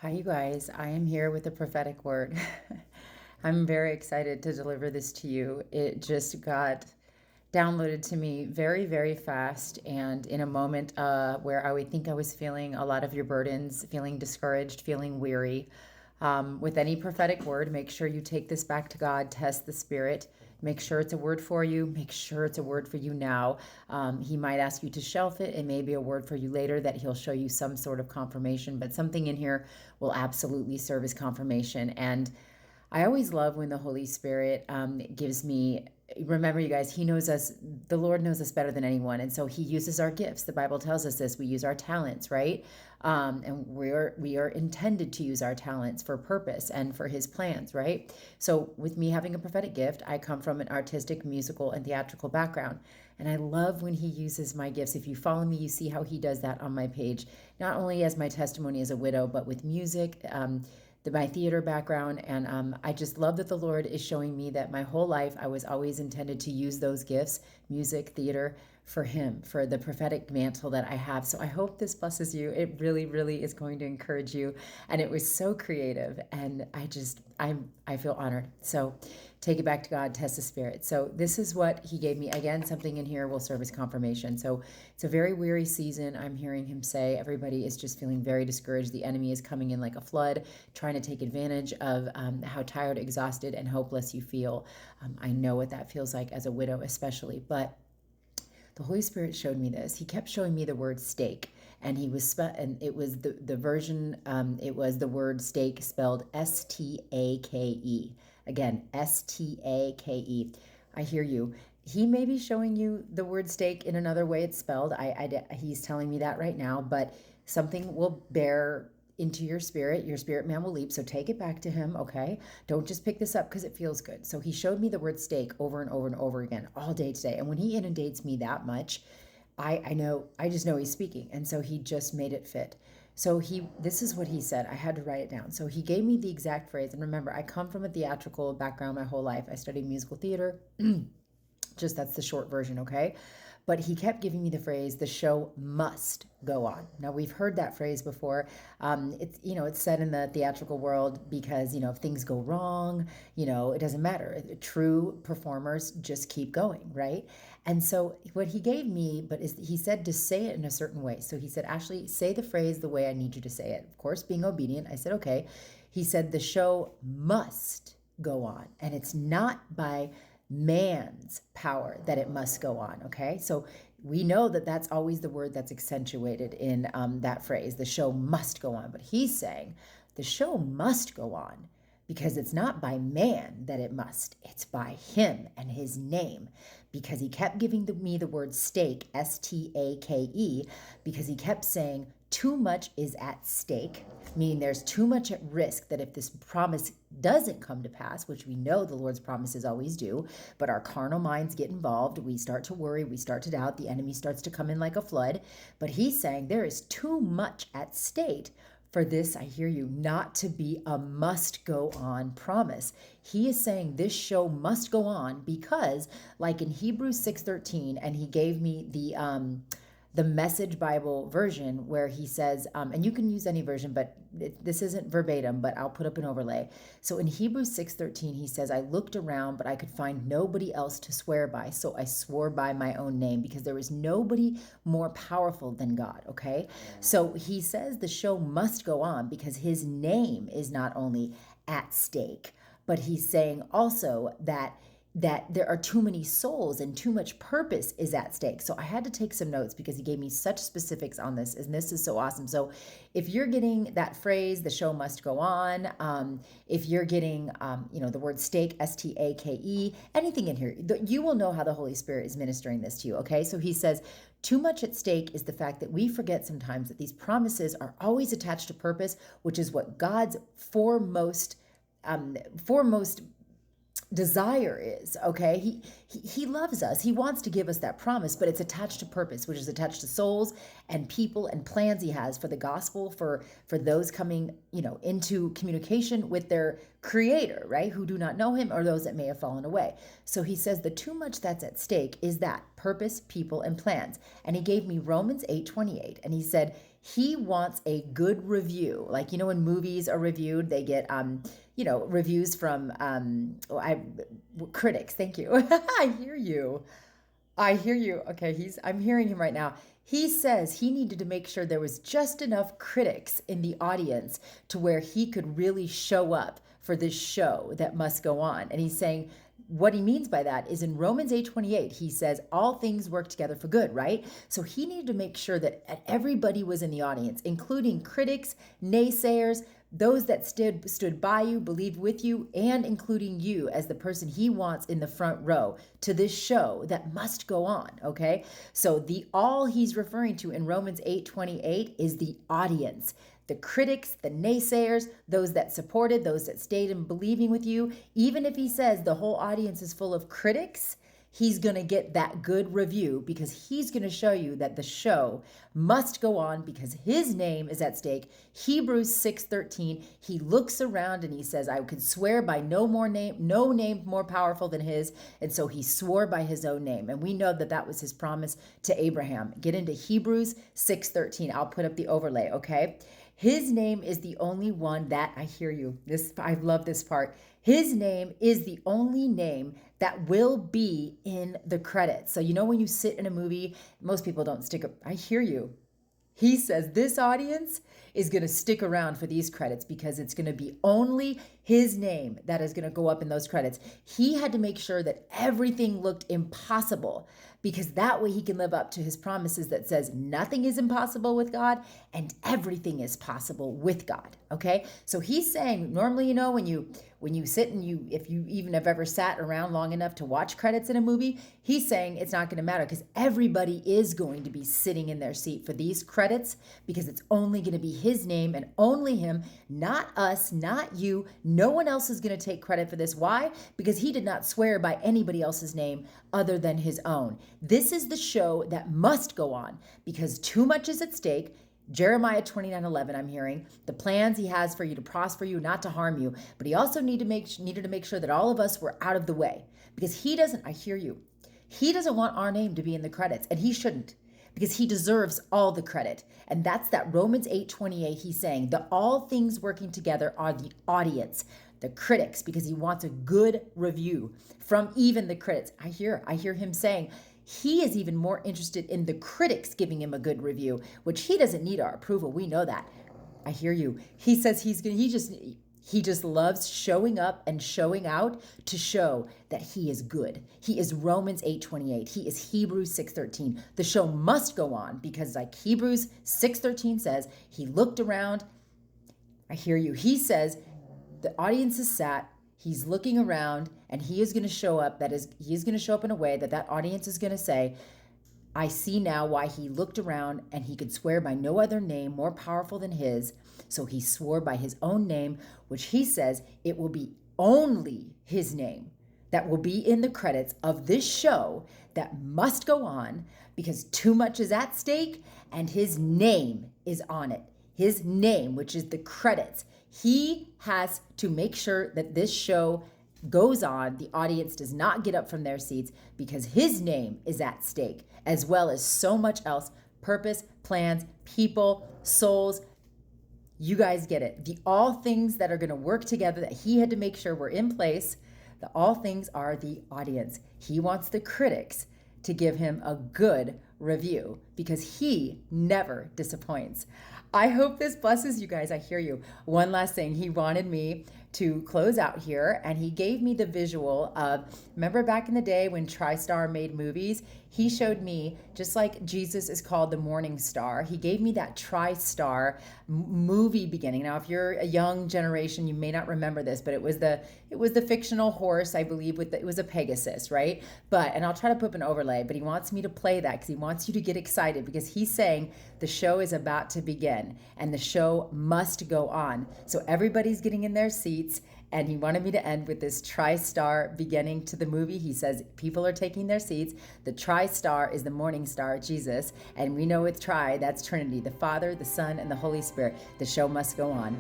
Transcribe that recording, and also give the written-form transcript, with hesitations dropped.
Hi, you guys. I am here with a prophetic word. I'm very excited to deliver this to you. It just got downloaded to me very, very fast and in a moment where I would think I was feeling a lot of your burdens, feeling discouraged, feeling weary. With any prophetic word, make sure you take this back to God, test the spirit, make sure it's a word for you, make sure it's a word for you now. He might ask you to shelf it. It may be a word for you later that he'll show you some sort of confirmation, but something in here will absolutely serve as confirmation. And I always love when the Holy Spirit gives me, remember, you guys, He knows us, the Lord knows us better than anyone. And so He uses our gifts. The Bible tells us this. We use our talents, right? And we are intended to use our talents for purpose and for His plans, right? So with me having a prophetic gift, I come from an artistic, musical, and theatrical background. And I love when He uses my gifts. If you follow me, you see how He does that on my page, not only as my testimony as a widow, but with music. My theater background, and I just love that the Lord is showing me that my whole life I was always intended to use those gifts, music, theater, for Him, for the prophetic mantle that I have. So I hope this blesses you. It really, really is going to encourage you. And it was so creative, and I feel honored. So take it back to God, test the spirit. So this is what He gave me. Again, something in here will serve as confirmation. So it's a very weary season. I'm hearing Him say everybody is just feeling very discouraged. The enemy is coming in like a flood, trying to take advantage of how tired, exhausted, and hopeless you feel. I know what that feels like as a widow, especially. But the Holy Spirit showed me this. He kept showing me the word stake, and and it was the version. It was the word stake spelled Stake. Again, Stake. I hear you. He may be showing you the word stake in another way it's spelled. He's telling me that right now, but something will bear into your spirit man will leap. So take it back to Him, okay? Don't just pick this up because it feels good. So He showed me the word stake over and over and over again all day today. And when He inundates me that much, I just know He's speaking. And so He just made it fit. So this is what He said. I had to write it down. So He gave me the exact phrase. And remember, I come from a theatrical background my whole life. I studied musical theater. Just that's the short version, okay? But He kept giving me the phrase, the show must go on. Now, we've heard that phrase before. It's said in the theatrical world because, if things go wrong, it doesn't matter. True performers just keep going, right? And so what He gave me, He said to say it in a certain way. So He said, Ashley, say the phrase the way I need you to say it. Of course, being obedient, I said, okay. He said, the show must go on. And it's not by man's power that it must go on, okay? So we know that that's always the word that's accentuated in that phrase, the show must go on. But He's saying the show must go on because it's not by man that it must. It's by Him and His name, because He kept giving me the word stake, Stake, because He kept saying too much is at stake, meaning there's too much at risk that if this promise doesn't come to pass, which we know the Lord's promises always do, but our carnal minds get involved, we start to worry, we start to doubt, the enemy starts to come in like a flood. But He's saying there is too much at stake for this, I hear you, not to be a must go on promise. He is saying this show must go on because, like in Hebrews 6:13, and He gave me the Message Bible version where He says, and you can use any version, but this isn't verbatim, but I'll put up an overlay. So in Hebrews 6:13, He says, I looked around, but I could find nobody else to swear by. So I swore by my own name, because there is nobody more powerful than God, okay? So He says the show must go on because His name is not only at stake, but He's saying also that there are too many souls and too much purpose is at stake. So I had to take some notes because He gave me such specifics on this, and this is so awesome. So if you're getting that phrase, the show must go on, if you're getting, the word stake, Stake, anything in here, you will know how the Holy Spirit is ministering this to you, okay? So He says, too much at stake is the fact that we forget sometimes that these promises are always attached to purpose, which is what God's foremost desire is, okay? He loves us. He wants to give us that promise, but it's attached to purpose, which is attached to souls and people and plans He has for the gospel, for those coming, into communication with their Creator, right? Who do not know Him, or those that may have fallen away. So He says the too much that's at stake is that purpose, people, and plans. And He gave me Romans 8:28, and He said, he wants a good review. Like, when movies are reviewed, they get, reviews from critics. Thank you. I hear you. I hear you. Okay, I'm hearing him right now. He says he needed to make sure there was just enough critics in the audience to where he could really show up for this show that must go on. And he's saying what he means by that is in Romans 8:28, he says all things work together for good, right? So he needed to make sure that everybody was in the audience, including critics, naysayers, those that stood by you, believed with you, and including you as the person he wants in the front row to this show that must go on, okay? So the all he's referring to in Romans 8:28 is the audience. The critics, the naysayers, those that supported, those that stayed in believing with you. Even if he says the whole audience is full of critics, he's going to get that good review because he's going to show you that the show must go on because his name is at stake. Hebrews 6:13, he looks around and he says, I could swear by no name more powerful than his. And so he swore by his own name. And we know that that was his promise to Abraham. Get into Hebrews 6:13. I'll put up the overlay, okay? His name is the only one that, I hear you. I love this part. His name is the only name that will be in the credits. So, when you sit in a movie, most people don't stick up. I hear you. He says this audience is going to stick around for these credits because it's going to be only his name that is going to go up in those credits. He had to make sure that everything looked impossible because that way he can live up to his promises that says nothing is impossible with God and everything is possible with God. Okay. So he's saying normally, when you sit and if you even have ever sat around long enough to watch credits in a movie, he's saying it's not going to matter because everybody is going to be sitting in their seat for these credits because it's only going to be his name and only him, not us, not you. No one else is going to take credit for this. Why? Because he did not swear by anybody else's name other than his own. This is the show that must go on because too much is at stake. Jeremiah 29:11, I'm hearing the plans he has for you to prosper you, not to harm you. But he also needed to make sure that all of us were out of the way because I hear you. He doesn't want our name to be in the credits and he shouldn't because he deserves all the credit. And that's that Romans 8:28. He's saying the all things working together are the audience, the critics, because he wants a good review from even the critics. I hear him saying, he is even more interested in the critics giving him a good review, which he doesn't need our approval. We know that. I hear you. He says he just loves showing up and showing out to show that he is good. He is Romans 8:28. He is Hebrews 6:13. The show must go on because like Hebrews 6:13 says, he looked around. I hear you. He says the audience is sat. He's looking around and he is going to show up. He is going to show up in a way that audience is going to say, I see now why he looked around and he could swear by no other name more powerful than his. So he swore by his own name, which he says it will be only his name that will be in the credits of this show that must go on because too much is at stake and his name is on it. His name, which is the credits. He has to make sure that this show goes on. The audience does not get up from their seats because his name is at stake, as well as so much else, purpose, plans, people, souls. You guys get it. The all things that are going to work together that he had to make sure were in place, the all things are the audience. He wants the critics to give him a good review because he never disappoints. I hope this blesses you guys. I hear you. One last thing. He wanted me to close out here and he gave me the visual of, remember back in the day when TriStar made movies? He showed me, just like Jesus is called the morning star, he gave me that TriStar movie beginning. Now, if you're a young generation, you may not remember this, but it was the fictional horse, I believe, it was a Pegasus, right? And I'll try to put up an overlay, but he wants me to play that because he wants you to get excited because he's saying the show is about to begin and the show must go on. So everybody's getting in their seats. And he wanted me to end with this TriStar beginning to the movie. He says people are taking their seats. The TriStar is the morning star, Jesus. And we know with Tri, that's Trinity, the Father, the Son, and the Holy Spirit. The show must go on.